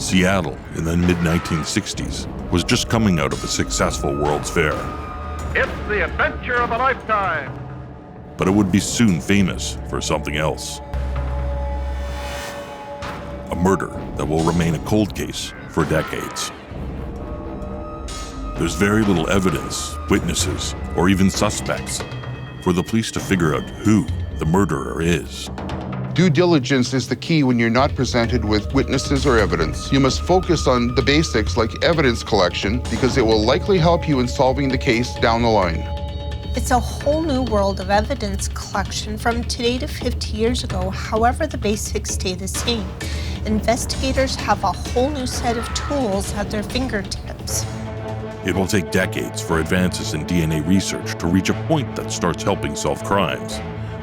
Seattle, in the mid-1960s, was just coming out of a successful World's Fair. It's the adventure of a lifetime. But it would be soon famous for something else. A murder that will remain a cold case for decades. There's very little evidence, witnesses, or even suspects for the police to figure out who the murderer is. Due diligence is the key when you're not presented with witnesses or evidence. You must focus on the basics like evidence collection because it will likely help you in solving the case down the line. It's a whole new world of evidence collection from today to 50 years ago. However, the basics stay the same. Investigators have a whole new set of tools at their fingertips. It will take decades for advances in DNA research to reach a point that starts helping solve crimes.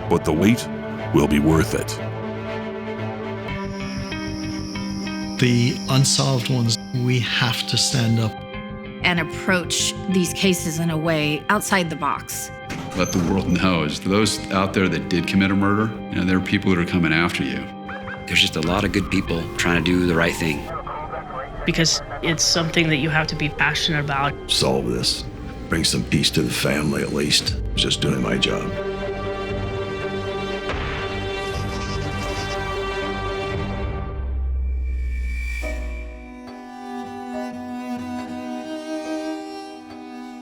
But the wait will be worth it. The unsolved ones, we have to stand up and approach these cases in a way outside the box. Let the world know, is those out there that did commit a murder, there are people that are coming after you. There's just a lot of good people trying to do the right thing. Because it's something that you have to be passionate about. Solve this. Bring some peace to the family at least. Just doing my job.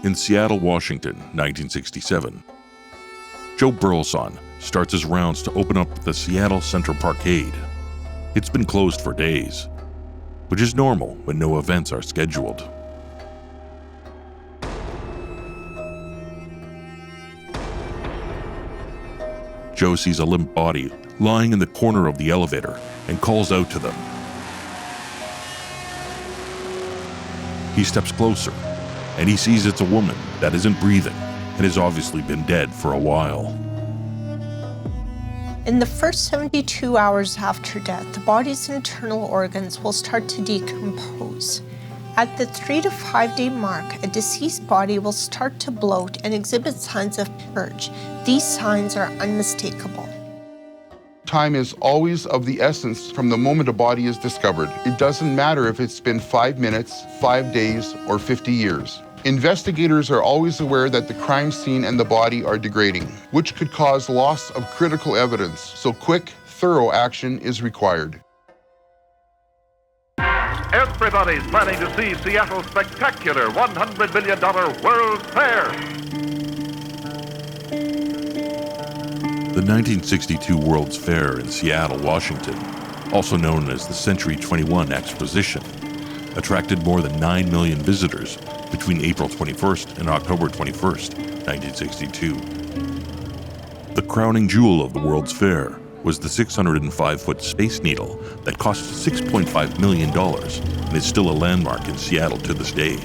In Seattle, Washington, 1967, Joe Burleson starts his rounds to open up the Seattle Center Parkade. It's been closed for days, which is normal when no events are scheduled. Joe sees a limp body lying in the corner of the elevator and calls out to them. He steps closer, and he sees it's a woman that isn't breathing and has obviously been dead for a while. In the first 72 hours after death, the body's internal organs will start to decompose. At the 3 to 5 day mark, a deceased body will start to bloat and exhibit signs of purge. These signs are unmistakable. Time is always of the essence from the moment a body is discovered. It doesn't matter if it's been 5 minutes, 5 days, or 50 years. Investigators are always aware that the crime scene and the body are degrading, which could cause loss of critical evidence, so quick, thorough action is required. Everybody's planning to see Seattle's spectacular $100 million World's Fair. The 1962 World's Fair in Seattle, Washington, also known as the Century 21 Exposition, attracted more than 9 million visitors between April 21st and October 21st, 1962. The crowning jewel of the World's Fair was the 605-foot Space Needle that cost $6.5 million and is still a landmark in Seattle to this day.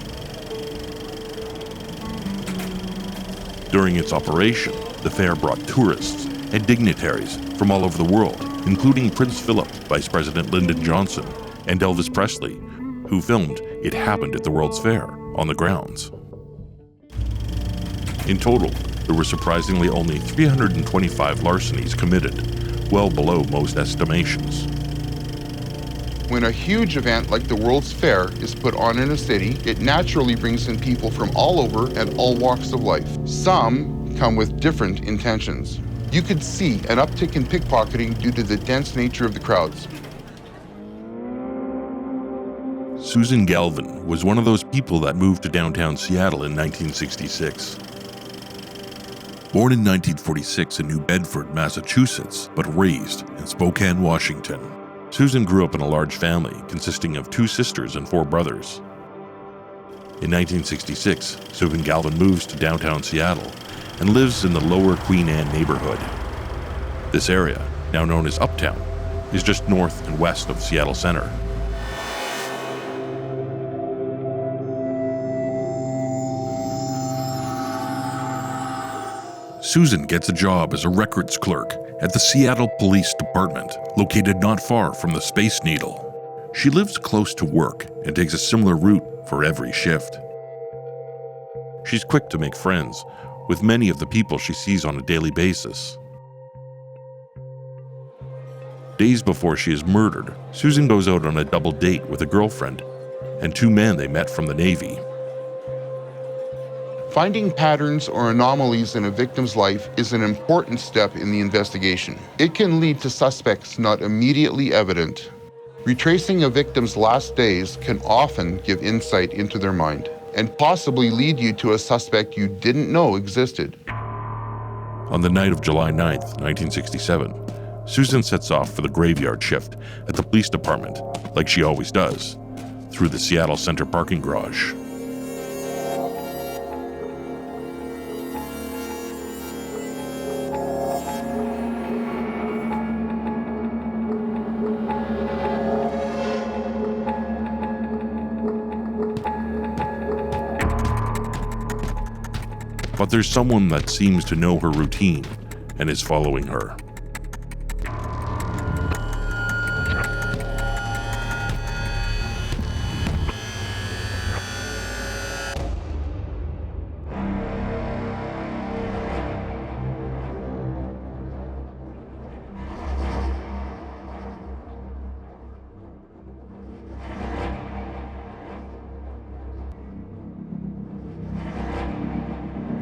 During its operation, the fair brought tourists and dignitaries from all over the world, including Prince Philip, Vice President Lyndon Johnson, and Elvis Presley, who filmed It Happened at the World's Fair on the grounds. In total, there were surprisingly only 325 larcenies committed, well below most estimations. When a huge event like the World's Fair is put on in a city, it naturally brings in people from all over and all walks of life. Some come with different intentions. You could see an uptick in pickpocketing due to the dense nature of the crowds. Susan Galvin was one of those people that moved to downtown Seattle in 1966. Born in 1946 in New Bedford, Massachusetts, but raised in Spokane, Washington, Susan grew up in a large family consisting of 2 sisters and 4 brothers. In 1966, Susan Galvin moves to downtown Seattle and lives in the Lower Queen Anne neighborhood. This area, now known as Uptown, is just north and west of Seattle Center. Susan gets a job as a records clerk at the Seattle Police Department, located not far from the Space Needle. She lives close to work and takes a similar route for every shift. She's quick to make friends with many of the people she sees on a daily basis. Days before she is murdered, Susan goes out on a double date with a girlfriend and two men they met from the Navy. Finding patterns or anomalies in a victim's life is an important step in the investigation. It can lead to suspects not immediately evident. Retracing a victim's last days can often give insight into their mind and possibly lead you to a suspect you didn't know existed. On the night of July 9th, 1967, Susan sets off for the graveyard shift at the police department, like she always does, through the Seattle Center parking garage. But there's someone that seems to know her routine and is following her.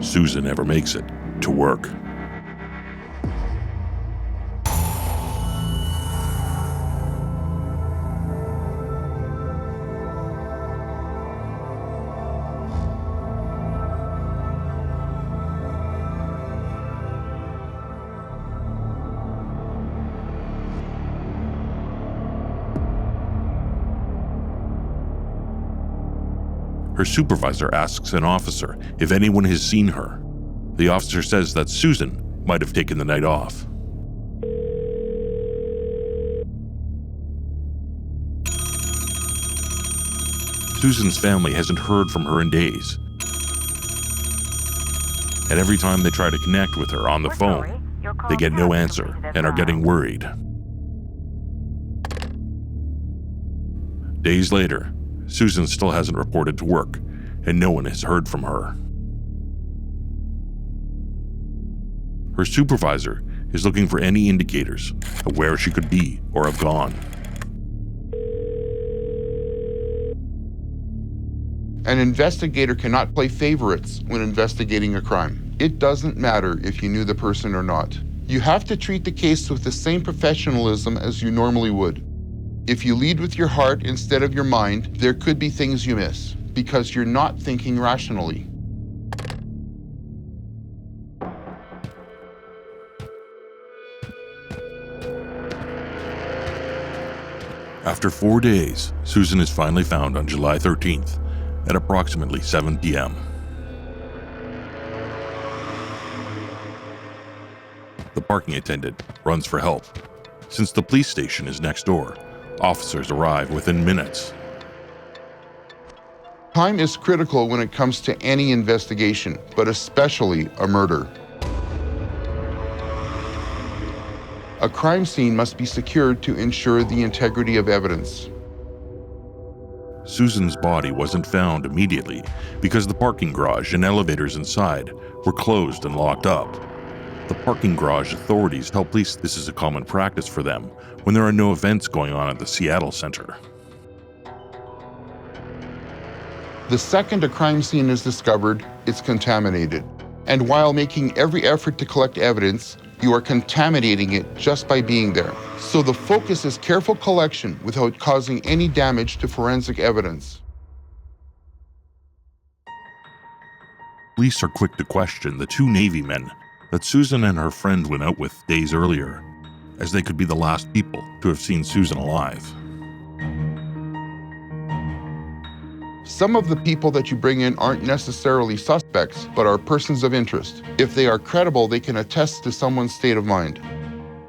Susan never makes it to work. Her supervisor asks an officer if anyone has seen her. The officer says that Susan might have taken the night off. Susan's family hasn't heard from her in days. And every time they try to connect with her on the phone, they get no answer and are getting worried. Days later, Susan still hasn't reported to work, and no one has heard from her. Her supervisor is looking for any indicators of where she could be or have gone. An investigator cannot play favorites when investigating a crime. It doesn't matter if you knew the person or not. You have to treat the case with the same professionalism as you normally would. If you lead with your heart instead of your mind, there could be things you miss because you're not thinking rationally. After 4 days, Susan is finally found on July 13th at approximately 7 p.m. The parking attendant runs for help. Since the police station is next door, officers arrive within minutes. Time is critical when it comes to any investigation, but especially a murder. A crime scene must be secured to ensure the integrity of evidence. Susan's body wasn't found immediately because the parking garage and elevators inside were closed and locked up. The parking garage authorities tell police this is a common practice for them when there are no events going on at the Seattle Center. The second a crime scene is discovered, it's contaminated. And while making every effort to collect evidence, you are contaminating it just by being there. So the focus is careful collection without causing any damage to forensic evidence. Police are quick to question the two Navy men that Susan and her friend went out with days earlier, as they could be the last people to have seen Susan alive. Some of the people that you bring in aren't necessarily suspects, but are persons of interest. If they are credible, they can attest to someone's state of mind.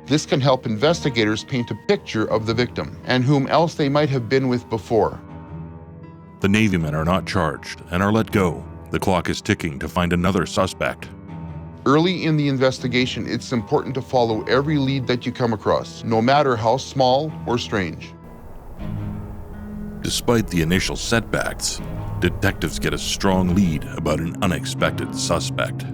This can help investigators paint a picture of the victim and whom else they might have been with before. The Navy men are not charged and are let go. The clock is ticking to find another suspect. Early in the investigation, it's important to follow every lead that you come across, no matter how small or strange. Despite the initial setbacks, detectives get a strong lead about an unexpected suspect.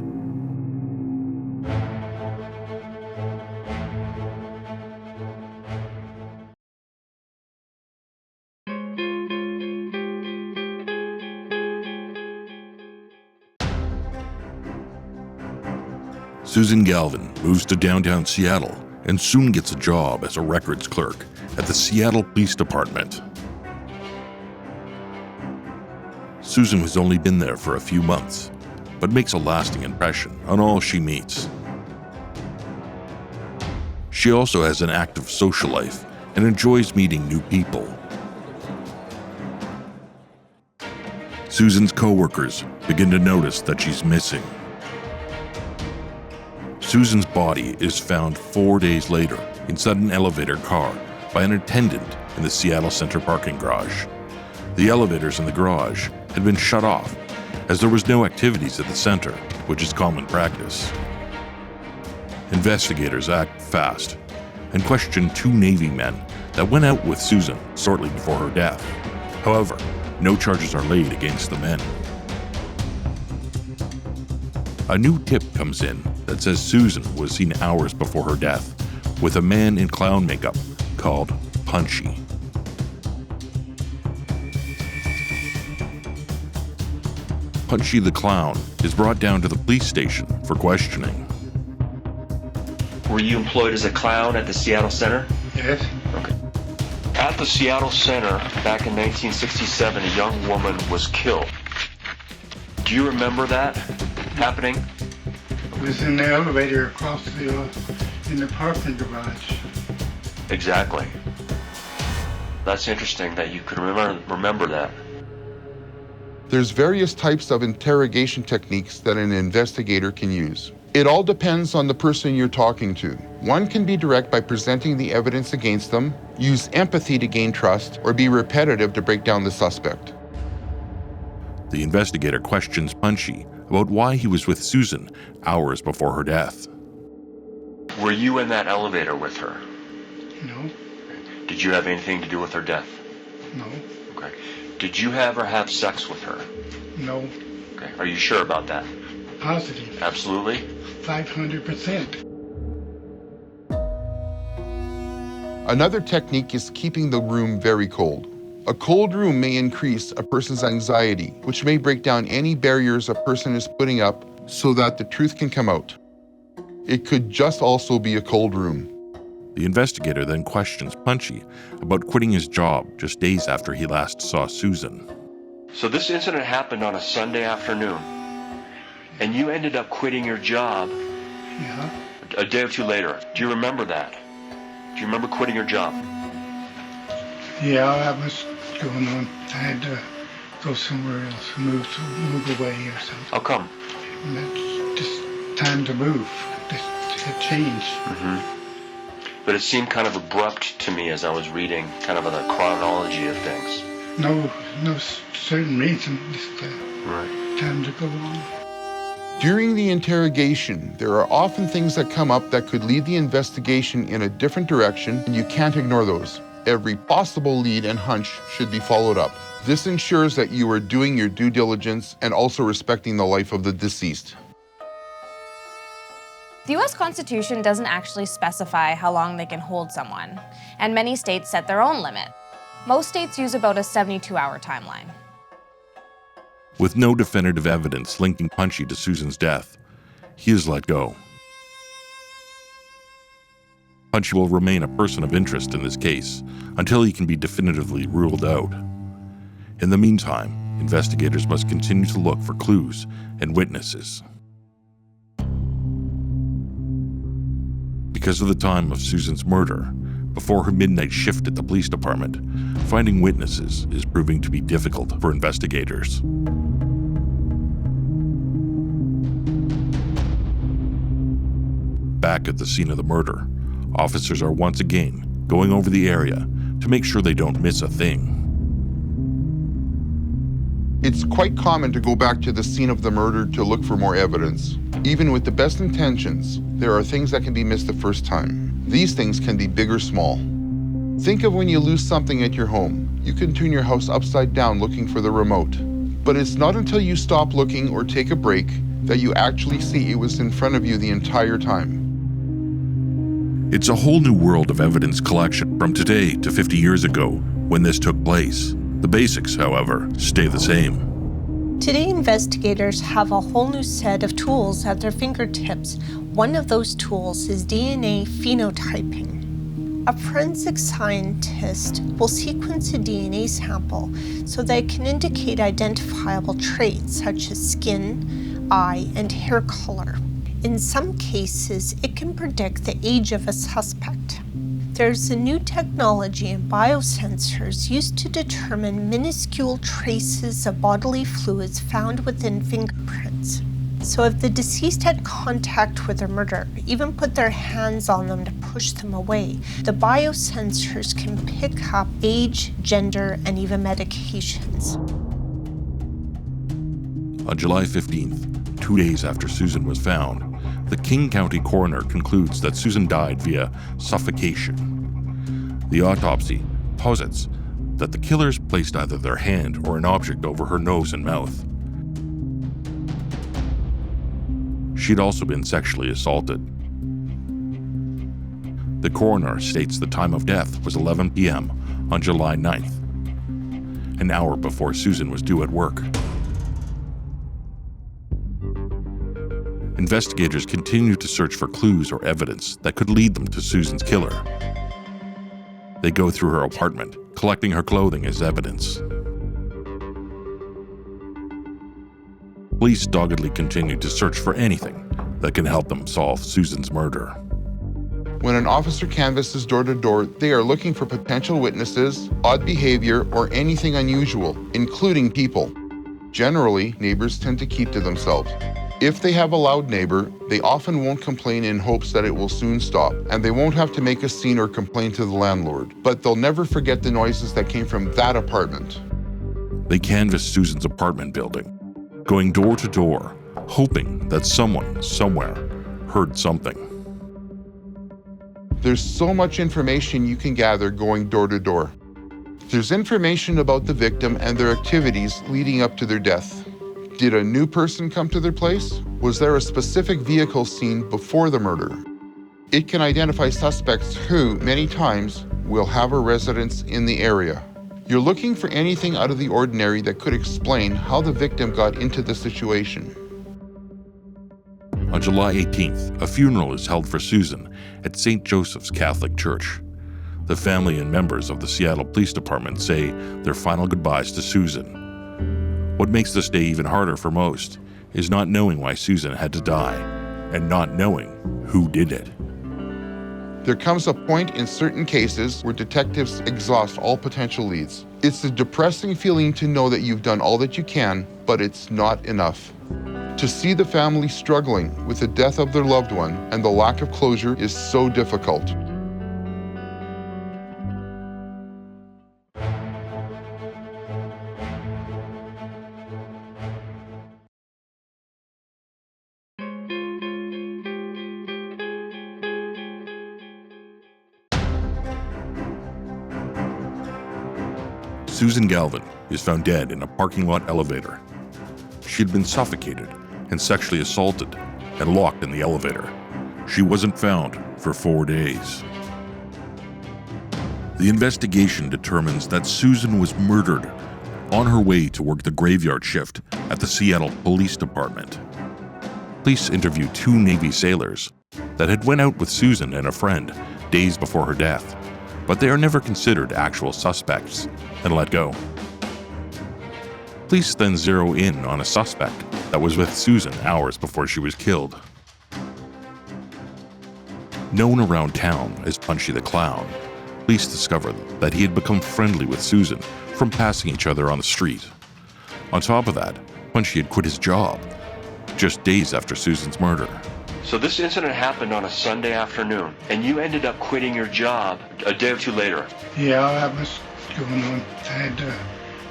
Susan Galvin moves to downtown Seattle and soon gets a job as a records clerk at the Seattle Police Department. Susan has only been there for a few months, but makes a lasting impression on all she meets. She also has an active social life and enjoys meeting new people. Susan's co-workers begin to notice that she's missing. Susan's body is found 4 days later inside an elevator car by an attendant in the Seattle Center parking garage. The elevators in the garage had been shut off as there was no activities at the center, which is common practice. Investigators act fast and question 2 Navy men that went out with Susan shortly before her death. However, no charges are laid against the men. A new tip comes in that says Susan was seen hours before her death with a man in clown makeup called Punchy. Punchy the clown is brought down to the police station for questioning. Were you employed as a clown at the Seattle Center? Yes. Okay. At the Seattle Center, back in 1967, a young woman was killed. Do you remember that happening? It was in the elevator across in the parking garage. Exactly. That's interesting that you could remember that. There's various types of interrogation techniques that an investigator can use. It all depends on the person you're talking to. One can be direct by presenting the evidence against them, use empathy to gain trust, or be repetitive to break down the suspect. The investigator questions Punchy about why he was with Susan hours before her death. Were you in that elevator with her? No. Did you have anything to do with her death? No. Okay. Did you ever have sex with her? No. Okay. Are you sure about that? Positive. Absolutely? 500%. Another technique is keeping the room very cold. A cold room may increase a person's anxiety, which may break down any barriers a person is putting up so that the truth can come out. It could just also be a cold room. The investigator then questions Punchy about quitting his job just days after he last saw Susan. So this incident happened on a Sunday afternoon, and you ended up quitting your job a day or two later. Do you remember that? Do you remember quitting your job? Yeah, that was going on. I had to go somewhere else, move away or something. How come? And that's just time to move, just change. Mm-hmm. But it seemed kind of abrupt to me as I was reading kind of the chronology of things. No certain reason, just right. Time to go on. During the interrogation, there are often things that come up that could lead the investigation in a different direction, and you can't ignore those. Every possible lead and hunch should be followed up. This ensures that you are doing your due diligence and also respecting the life of the deceased. The U.S. Constitution doesn't actually specify how long they can hold someone, and many states set their own limit. Most states use about a 72-hour timeline. With no definitive evidence linking Punchy to Susan's death, he is let go. Punchy will remain a person of interest in this case until he can be definitively ruled out. In the meantime, investigators must continue to look for clues and witnesses. Because of the time of Susan's murder, before her midnight shift at the police department, finding witnesses is proving to be difficult for investigators. Back at the scene of the murder, officers are once again going over the area to make sure they don't miss a thing. It's quite common to go back to the scene of the murder to look for more evidence. Even with the best intentions, there are things that can be missed the first time. These things can be big or small. Think of when you lose something at your home. You can turn your house upside down looking for the remote. But it's not until you stop looking or take a break that you actually see it was in front of you the entire time. It's a whole new world of evidence collection from today to 50 years ago when this took place. The basics, however, stay the same. Today, investigators have a whole new set of tools at their fingertips. One of those tools is DNA phenotyping. A forensic scientist will sequence a DNA sample so that it can indicate identifiable traits such as skin, eye, and hair color. In some cases, it can predict the age of a suspect. There's a new technology in biosensors used to determine minuscule traces of bodily fluids found within fingerprints. So if the deceased had contact with a murderer, even put their hands on them to push them away, the biosensors can pick up age, gender, and even medications. On July 15th, 2 days after Susan was found, the King County coroner concludes that Susan died via suffocation. The autopsy posits that the killers placed either their hand or an object over her nose and mouth. She'd also been sexually assaulted. The coroner states the time of death was 11 p.m. on July 9th, an hour before Susan was due at work. Investigators continue to search for clues or evidence that could lead them to Susan's killer. They go through her apartment, collecting her clothing as evidence. Police doggedly continue to search for anything that can help them solve Susan's murder. When an officer canvasses door to door, they are looking for potential witnesses, odd behavior, or anything unusual, including people. Generally, neighbors tend to keep to themselves. If they have a loud neighbor, they often won't complain in hopes that it will soon stop, and they won't have to make a scene or complain to the landlord. But they'll never forget the noises that came from that apartment. They canvass Susan's apartment building, going door to door, hoping that someone, somewhere, heard something. There's so much information you can gather going door to door. There's information about the victim and their activities leading up to their death. Did a new person come to their place? Was there a specific vehicle seen before the murder? It can identify suspects who, many times, will have a residence in the area. You're looking for anything out of the ordinary that could explain how the victim got into the situation. On July 18th, a funeral is held for Susan at St. Joseph's Catholic Church. The family and members of the Seattle Police Department say their final goodbyes to Susan. What makes this day even harder for most is not knowing why Susan had to die and not knowing who did it. There comes a point in certain cases where detectives exhaust all potential leads. It's a depressing feeling to know that you've done all that you can, but it's not enough. To see the family struggling with the death of their loved one and the lack of closure is so difficult. Susan Galvin is found dead in a parking lot elevator. She had been suffocated and sexually assaulted and locked in the elevator. She wasn't found for 4 days. The investigation determines that Susan was murdered on her way to work the graveyard shift at the Seattle Police Department. Police interviewed 2 Navy sailors that had went out with Susan and a friend days before her death, but they are never considered actual suspects and let go. Police then zero in on a suspect that was with Susan hours before she was killed. Known around town as Punchy the Clown, police discovered that he had become friendly with Susan from passing each other on the street. On top of that, Punchy had quit his job just days after Susan's murder. So this incident happened on a Sunday afternoon, and you ended up quitting your job a day or two later. Yeah, that was going on. I had to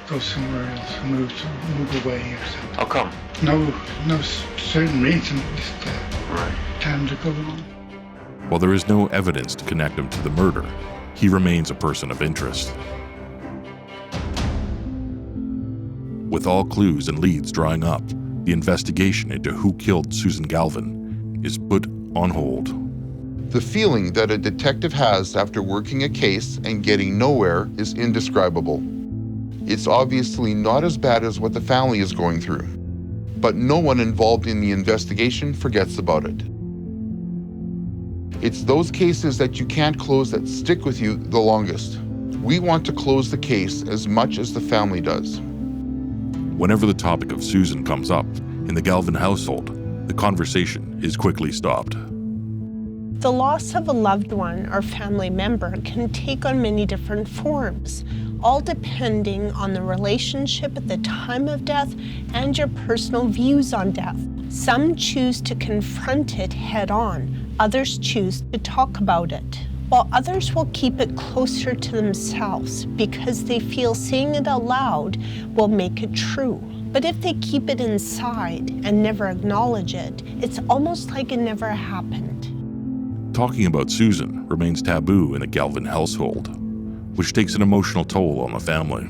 go somewhere else, move away or something. How come? No certain reason, just time to go on. While there is no evidence to connect him to the murder, he remains a person of interest. With all clues and leads drying up, the investigation into who killed Susan Galvin is put on hold. The feeling that a detective has after working a case and getting nowhere is indescribable. It's obviously not as bad as what the family is going through, but no one involved in the investigation forgets about it. It's those cases that you can't close that stick with you the longest. We want to close the case as much as the family does. Whenever the topic of Susan comes up in the Galvin household, the conversation is quickly stopped. The loss of a loved one or family member can take on many different forms, all depending on the relationship at the time of death and your personal views on death. Some choose to confront it head on, others choose to talk about it, while others will keep it closer to themselves because they feel saying it out loud will make it true. But if they keep it inside and never acknowledge it, it's almost like it never happened. Talking about Susan remains taboo in the Galvin household, which takes an emotional toll on the family.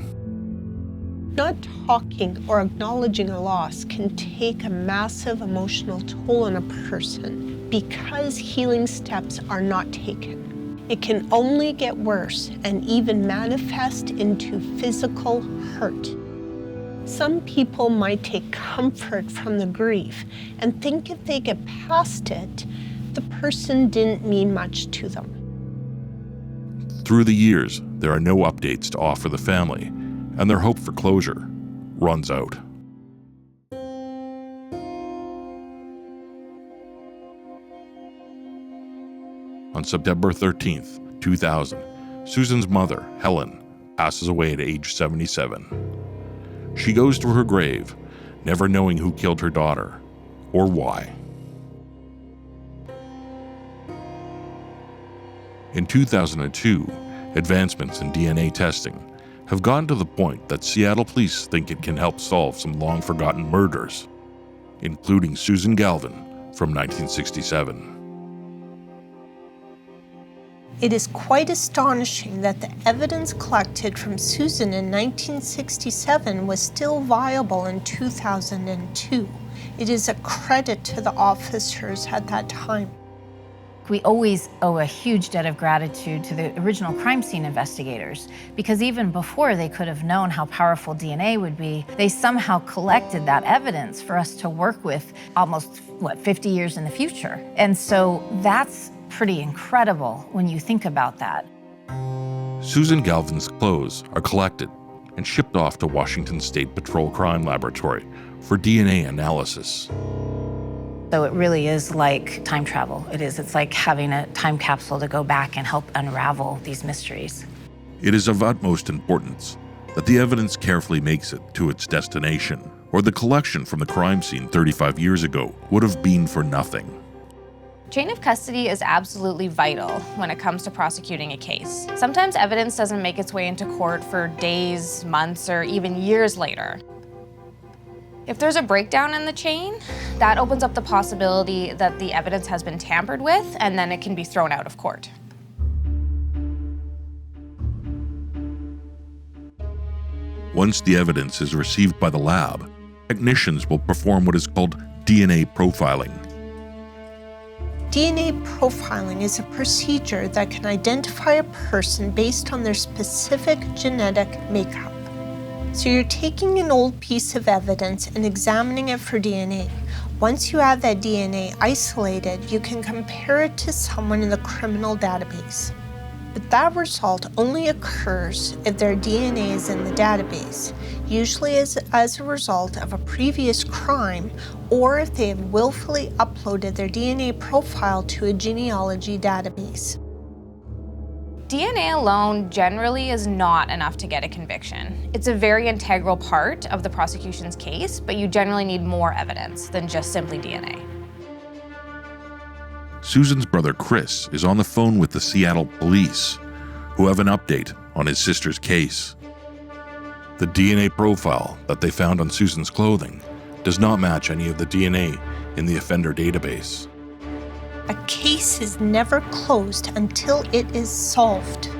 Not talking or acknowledging a loss can take a massive emotional toll on a person because healing steps are not taken. It can only get worse and even manifest into physical hurt. Some people might take comfort from the grief and think if they get past it, the person didn't mean much to them. Through the years, there are no updates to offer the family, and their hope for closure runs out. On September 13th, 2000, Susan's mother, Helen, passes away at age 77. She goes to her grave, never knowing who killed her daughter or why. In 2002, advancements in DNA testing have gotten to the point that Seattle police think it can help solve some long-forgotten murders, including Susan Galvin from 1967. It is quite astonishing that the evidence collected from Susan in 1967 was still viable in 2002. It is a credit to the officers at that time. We always owe a huge debt of gratitude to the original crime scene investigators, because even before they could have known how powerful DNA would be, they somehow collected that evidence for us to work with almost, 50 years in the future. And so that's pretty incredible when you think about that. Susan Galvin's clothes are collected and shipped off to Washington State Patrol Crime Laboratory for DNA analysis. So it really is like time travel. It's like having a time capsule to go back and help unravel these mysteries. It is of utmost importance that the evidence carefully makes it to its destination, or the collection from the crime scene 35 years ago would have been for nothing. Chain of custody is absolutely vital when it comes to prosecuting a case. Sometimes evidence doesn't make its way into court for days, months, or even years later. If there's a breakdown in the chain, that opens up the possibility that the evidence has been tampered with, and then it can be thrown out of court. Once the evidence is received by the lab, technicians will perform what is called DNA profiling. DNA profiling is a procedure that can identify a person based on their specific genetic makeup. So you're taking an old piece of evidence and examining it for DNA. Once you have that DNA isolated, you can compare it to someone in the criminal database. But that result only occurs if their DNA is in the database, usually as a result of a previous crime, or if they have willfully uploaded their DNA profile to a genealogy database. DNA alone generally is not enough to get a conviction. It's a very integral part of the prosecution's case, but you generally need more evidence than just simply DNA. Susan's brother Chris is on the phone with the Seattle police, who have an update on his sister's case. The DNA profile that they found on Susan's clothing does not match any of the DNA in the offender database. A case is never closed until it is solved.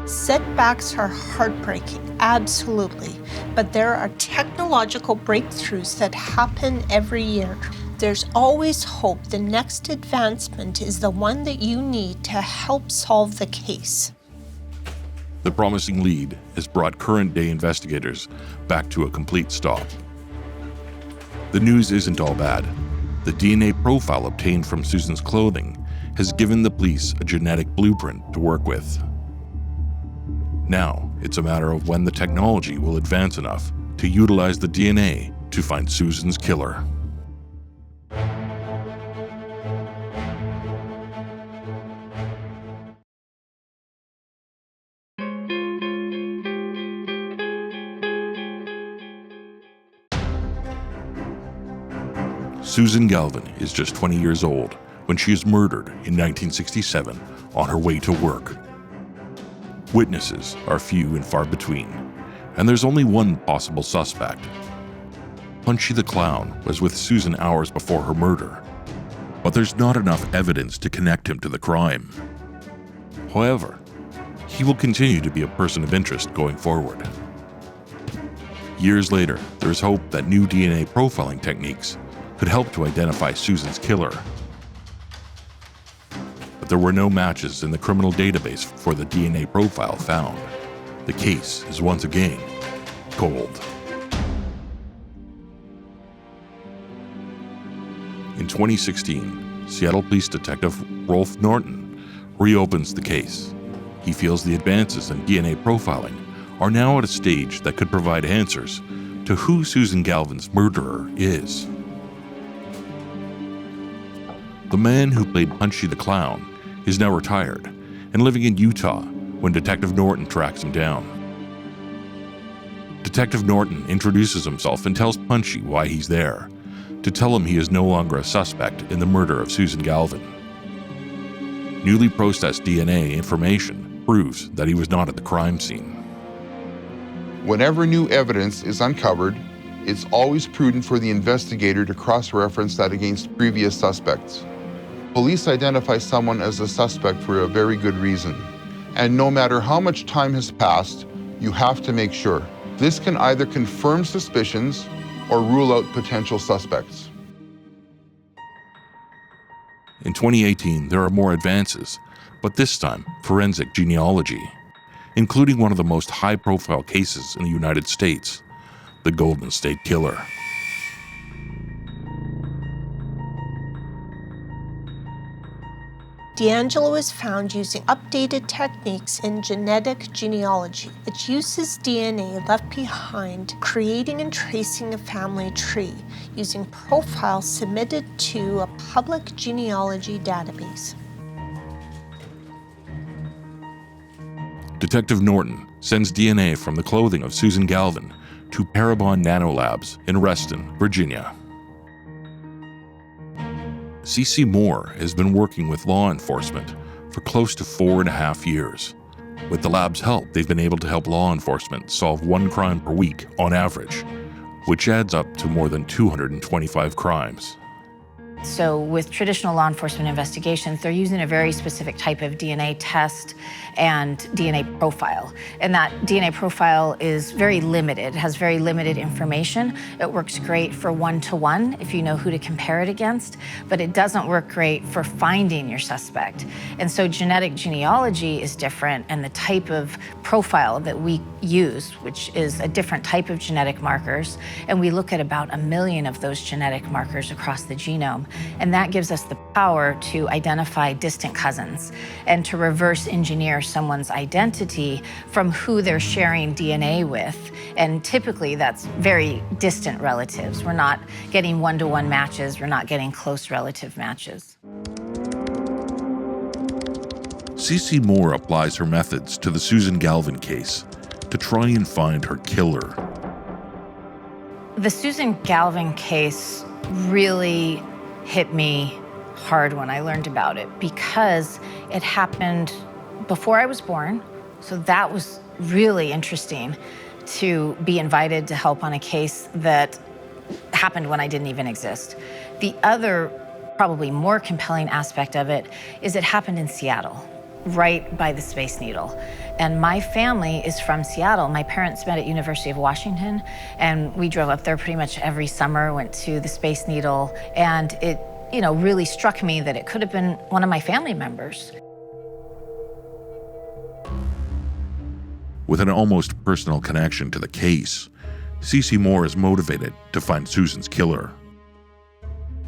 Setbacks are heartbreaking, absolutely, but there are technological breakthroughs that happen every year. There's always hope the next advancement is the one that you need to help solve the case. The promising lead has brought current-day investigators back to a complete stop. The news isn't all bad. The DNA profile obtained from Susan's clothing has given the police a genetic blueprint to work with. Now, it's a matter of when the technology will advance enough to utilize the DNA to find Susan's killer. Susan Galvin is just 20 years old when she is murdered in 1967 on her way to work. Witnesses are few and far between, and there's only one possible suspect. Punchy the Clown was with Susan hours before her murder, but there's not enough evidence to connect him to the crime. However, he will continue to be a person of interest going forward. Years later, there is hope that new DNA profiling techniques could help to identify Susan's killer. But there were no matches in the criminal database for the DNA profile found. The case is once again cold. In 2016, Seattle Police Detective Rolf Norton reopens the case. He feels the advances in DNA profiling are now at a stage that could provide answers to who Susan Galvin's murderer is. The man who played Punchy the Clown is now retired and living in Utah when Detective Norton tracks him down. Detective Norton introduces himself and tells Punchy why he's there, to tell him he is no longer a suspect in the murder of Susan Galvin. Newly processed DNA information proves that he was not at the crime scene. Whenever new evidence is uncovered, it's always prudent for the investigator to cross-reference that against previous suspects. Police identify someone as a suspect for a very good reason, and no matter how much time has passed, you have to make sure. This can either confirm suspicions or rule out potential suspects. In 2018, there are more advances, but this time forensic genealogy, including one of the most high-profile cases in the United States, the Golden State Killer. D'Angelo was found using updated techniques in genetic genealogy, which uses DNA left behind, creating and tracing a family tree using profiles submitted to a public genealogy database. Detective Norton sends DNA from the clothing of Susan Galvin to Parabon Nanolabs in Reston, Virginia. CC Moore has been working with law enforcement for close to 4.5 years. With the lab's help, they've been able to help law enforcement solve 1 crime per week on average, which adds up to more than 225 crimes. So with traditional law enforcement investigations, they're using a very specific type of DNA test and DNA profile. And that DNA profile is very limited, has very limited information. It works great for one-to-one if you know who to compare it against, but it doesn't work great for finding your suspect. And so genetic genealogy is different, and the type of profile that we use, which is a different type of genetic markers, and we look at about 1 million of those genetic markers across the genome. And that gives us the power to identify distant cousins and to reverse engineer someone's identity from who they're sharing DNA with. And typically that's very distant relatives. We're not getting one-to-one matches. We're not getting close relative matches. CC Moore applies her methods to the Susan Galvin case to try and find her killer. The Susan Galvin case really hit me hard when I learned about it because it happened before I was born. So that was really interesting to be invited to help on a case that happened when I didn't even exist. The other, probably more compelling aspect of it is it happened in Seattle, right by the Space Needle. And my family is from Seattle. My parents met at University of Washington, and we drove up there pretty much every summer, went to the Space Needle, and it, really struck me that it could have been one of my family members. With an almost personal connection to the case, CC Moore is motivated to find Susan's killer.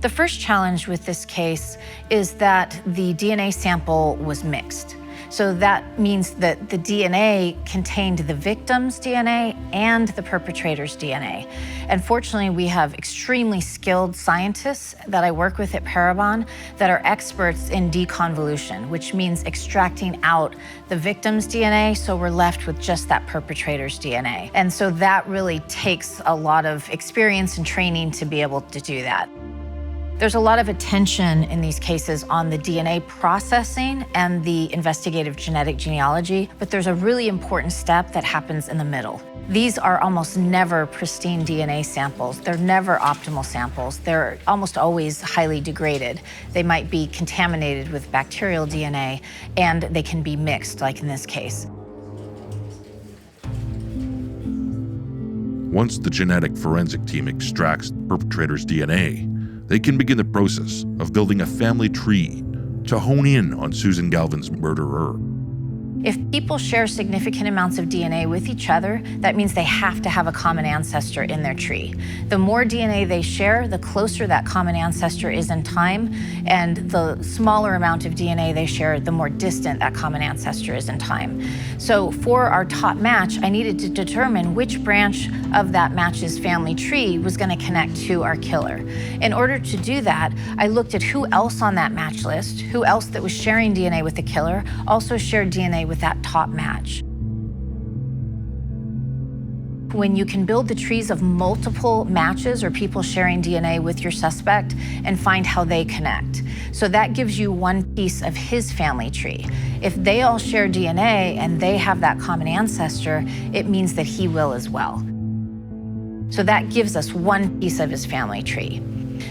The first challenge with this case is that the DNA sample was mixed. So that means that the DNA contained the victim's DNA and the perpetrator's DNA. And fortunately, we have extremely skilled scientists that I work with at Parabon that are experts in deconvolution, which means extracting out the victim's DNA, so we're left with just that perpetrator's DNA. And so that really takes a lot of experience and training to be able to do that. There's a lot of attention in these cases on the DNA processing and the investigative genetic genealogy, but there's a really important step that happens in the middle. These are almost never pristine DNA samples. They're never optimal samples. They're almost always highly degraded. They might be contaminated with bacterial DNA, and they can be mixed, like in this case. Once the genetic forensic team extracts the perpetrator's DNA, they can begin the process of building a family tree to hone in on Susan Galvin's murderer. If people share significant amounts of DNA with each other, that means they have to have a common ancestor in their tree. The more DNA they share, the closer that common ancestor is in time, and the smaller amount of DNA they share, the more distant that common ancestor is in time. So for our top match, I needed to determine which branch of that match's family tree was going to connect to our killer. In order to do that, I looked at who else on that match list, who else that was sharing DNA with the killer, also shared DNA with that top match. When you can build the trees of multiple matches or people sharing DNA with your suspect and find how they connect. So that gives you one piece of his family tree. If they all share DNA and they have that common ancestor, it means that he will as well. So that gives us one piece of his family tree.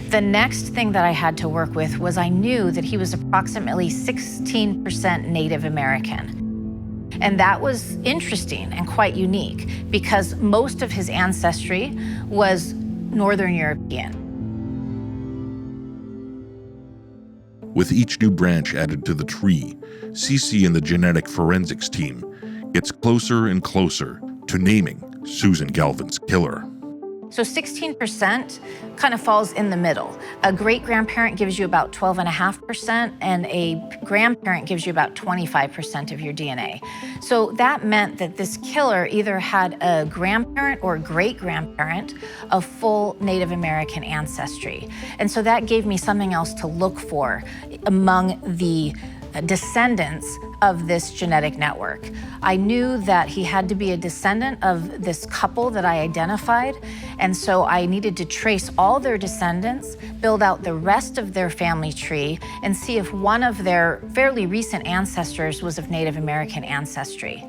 The next thing that I had to work with was I knew that he was approximately 16% Native American. And that was interesting and quite unique because most of his ancestry was Northern European. With each new branch added to the tree, Cece and the genetic forensics team gets closer and closer to naming Susan Galvin's killer. So 16% kind of falls in the middle. A great-grandparent gives you about 12.5%, and a grandparent gives you about 25% of your DNA. So that meant that this killer either had a grandparent or great-grandparent of full Native American ancestry. And so that gave me something else to look for among the descendants of this genetic network. I knew that he had to be a descendant of this couple that I identified, and so I needed to trace all their descendants, build out the rest of their family tree, and see if one of their fairly recent ancestors was of Native American ancestry.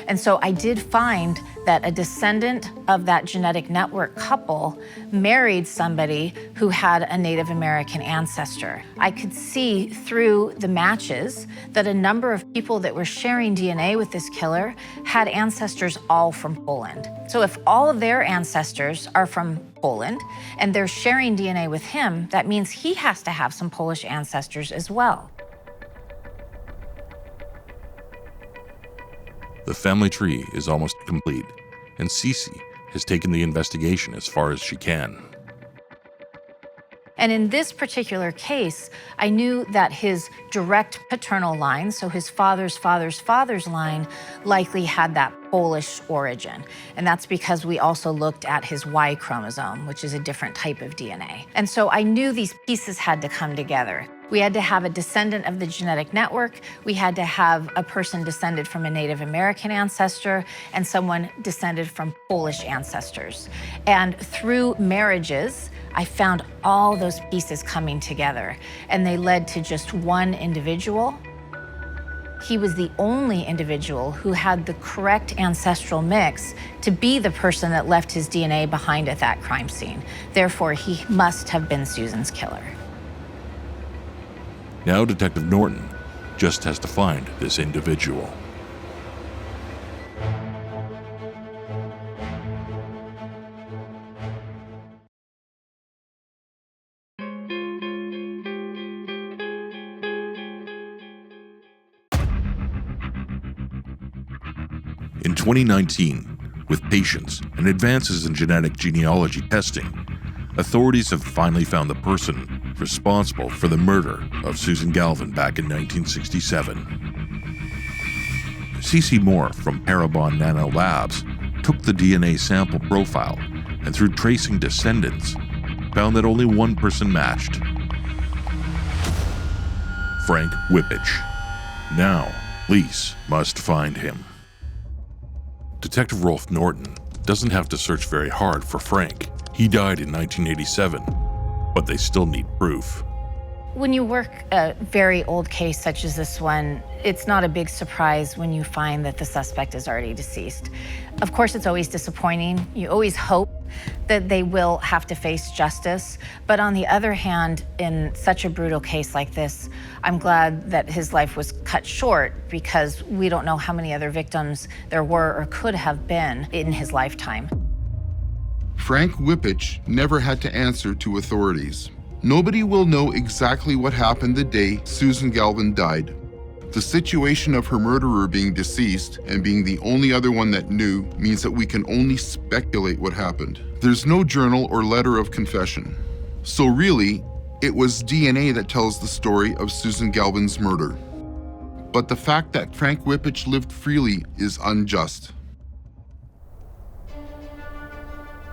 And so I did find that a descendant of that genetic network couple married somebody who had a Native American ancestor. I could see through the matches that a number of people that were sharing DNA with this killer had ancestors all from Poland. So if all of their ancestors are from Poland and they're sharing DNA with him, that means he has to have some Polish ancestors as well. The family tree is almost complete, and Cece has taken the investigation as far as she can. And in this particular case, I knew that his direct paternal line, so his father's father's father's line, likely had that Polish origin. And that's because we also looked at his Y chromosome, which is a different type of DNA. And so I knew these pieces had to come together. We had to have a descendant of the genetic network. We had to have a person descended from a Native American ancestor and someone descended from Polish ancestors. And through marriages, I found all those pieces coming together, and they led to just one individual. He was the only individual who had the correct ancestral mix to be the person that left his DNA behind at that crime scene. Therefore, he must have been Susan's killer. Now Detective Norton just has to find this individual. In 2019, with patience and advances in genetic genealogy testing, authorities have finally found the person responsible for the murder of Susan Galvin back in 1967. C.C. Moore from Parabon Nano Labs took the DNA sample profile and through tracing descendants, found that only one person matched. Frank Whippich. Now, police must find him. Detective Rolf Norton doesn't have to search very hard for Frank. He died in 1987, but they still need proof. When you work a very old case such as this one, it's not a big surprise when you find that the suspect is already deceased. Of course, it's always disappointing. You always hope that they will have to face justice. But on the other hand, in such a brutal case like this, I'm glad that his life was cut short because we don't know how many other victims there were or could have been in his lifetime. Frank Whippich never had to answer to authorities. Nobody will know exactly what happened the day Susan Galvin died. The situation of her murderer being deceased and being the only other one that knew means that we can only speculate what happened. There's no journal or letter of confession. So really, it was DNA that tells the story of Susan Galvin's murder. But the fact that Frank Whippich lived freely is unjust.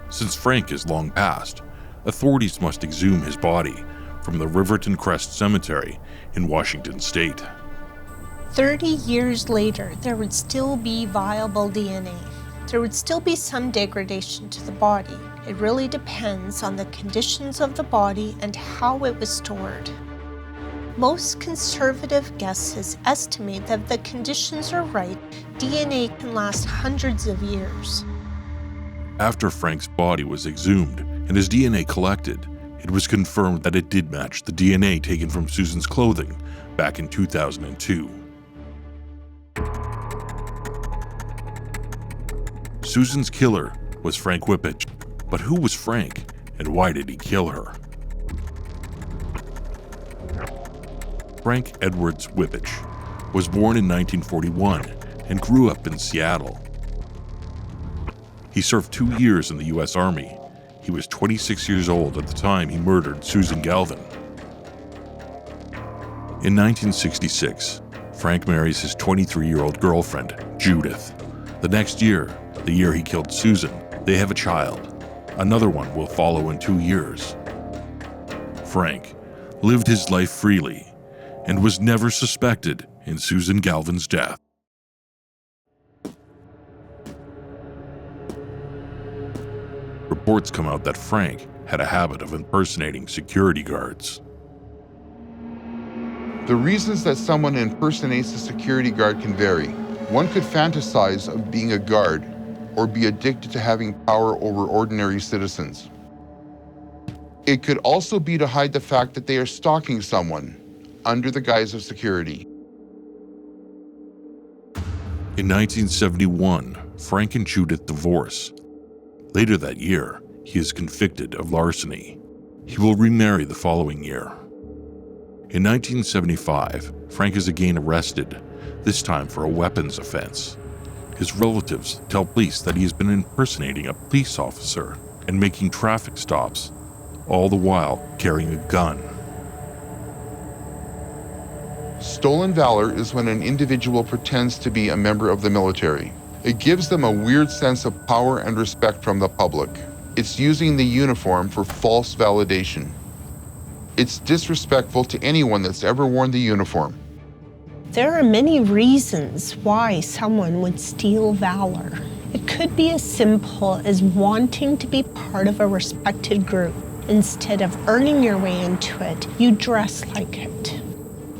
Since Frank is long past, authorities must exhume his body from the Riverton Crest Cemetery in Washington State. 30 years later, there would still be viable DNA. There would still be some degradation to the body. It really depends on the conditions of the body and how it was stored. Most conservative guesses estimate that if the conditions are right, DNA can last hundreds of years. After Frank's body was exhumed and his DNA collected, it was confirmed that it did match the DNA taken from Susan's clothing back in 2002. Susan's killer was Frank Whippich, but who was Frank and why did he kill her? Frank Edwards Whippich was born in 1941 and grew up in Seattle. He served 2 years in the U.S. Army. He was 26 years old at the time he murdered Susan Galvin. In 1966, Frank marries his 23-year-old girlfriend, Judith. The next year, the year he killed Susan, they have a child. Another one will follow in 2 years. Frank lived his life freely and was never suspected in Susan Galvin's death. Reports come out that Frank had a habit of impersonating security guards. The reasons that someone impersonates a security guard can vary. One could fantasize of being a guard or be addicted to having power over ordinary citizens. It could also be to hide the fact that they are stalking someone under the guise of security. In 1971, Frank and Judith divorce. Later that year, he is convicted of larceny. He will remarry the following year. In 1975, Frank is again arrested, this time for a weapons offense. His relatives tell police that he has been impersonating a police officer and making traffic stops, all the while carrying a gun. Stolen valor is when an individual pretends to be a member of the military. It gives them a weird sense of power and respect from the public. It's using the uniform for false validation. It's disrespectful to anyone that's ever worn the uniform. There are many reasons why someone would steal valor. It could be as simple as wanting to be part of a respected group. Instead of earning your way into it, you dress like it.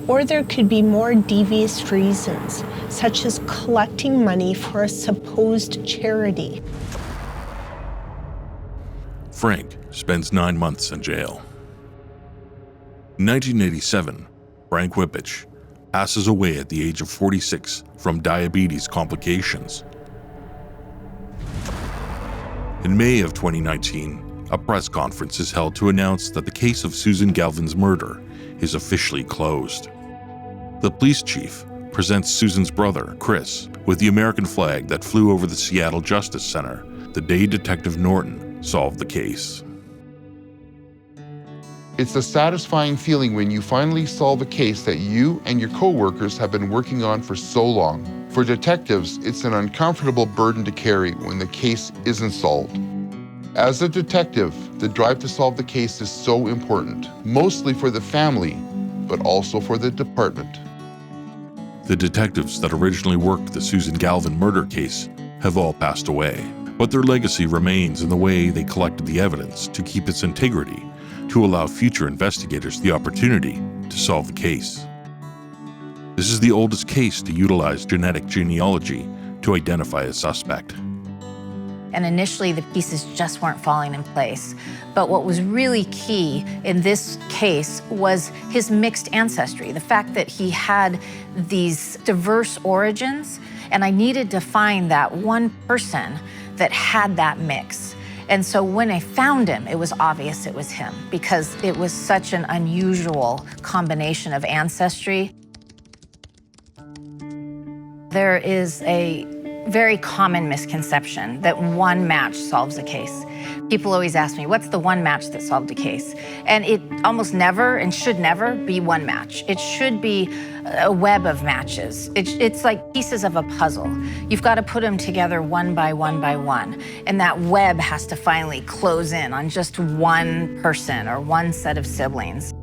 Or there could be more devious reasons, such as collecting money for a supposed charity. Frank spends 9 months in jail. In 1987, Frank Whippich passes away at the age of 46 from diabetes complications. In May of 2019, a press conference is held to announce that the case of Susan Galvin's murder is officially closed. The police chief presents Susan's brother, Chris, with the American flag that flew over the Seattle Justice Center the day Detective Norton solved the case. It's a satisfying feeling when you finally solve a case that you and your co-workers have been working on for so long. For detectives, it's an uncomfortable burden to carry when the case isn't solved. As a detective, the drive to solve the case is so important, mostly for the family, but also for the department. The detectives that originally worked the Susan Galvin murder case have all passed away, but their legacy remains in the way they collected the evidence to keep its integrity, to allow future investigators the opportunity to solve the case. This is the oldest case to utilize genetic genealogy to identify a suspect. And initially, the pieces just weren't falling in place. But what was really key in this case was his mixed ancestry, the fact that he had these diverse origins, and I needed to find that one person that had that mix. And so when I found him, it was obvious it was him because it was such an unusual combination of ancestry. There is a very common misconception that one match solves a case. People always ask me, what's the one match that solved a case? And it almost never and should never be one match. It should be a web of matches. It's like pieces of a puzzle. You've got to put them together one by one by one. And that web has to finally close in on just one person or one set of siblings.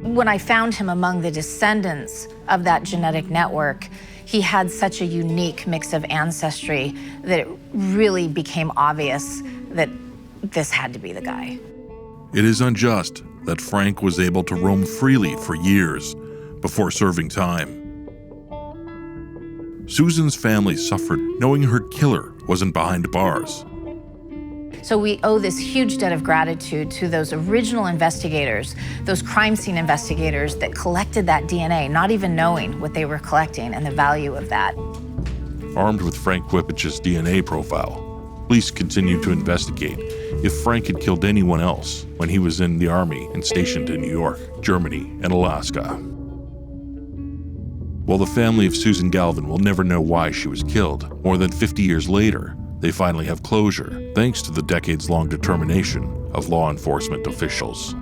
When I found him among the descendants of that genetic network, he had such a unique mix of ancestry that it really became obvious that this had to be the guy. It is unjust that Frank was able to roam freely for years before serving time. Susan's family suffered knowing her killer wasn't behind bars. So we owe this huge debt of gratitude to those original investigators, those crime scene investigators that collected that DNA, not even knowing what they were collecting and the value of that. Armed with Frank Whippich's DNA profile, police continued to investigate if Frank had killed anyone else when he was in the Army and stationed in New York, Germany, and Alaska. While the family of Susan Galvin will never know why she was killed, more than 50 years later, they finally have closure, thanks to the decades-long determination of law enforcement officials.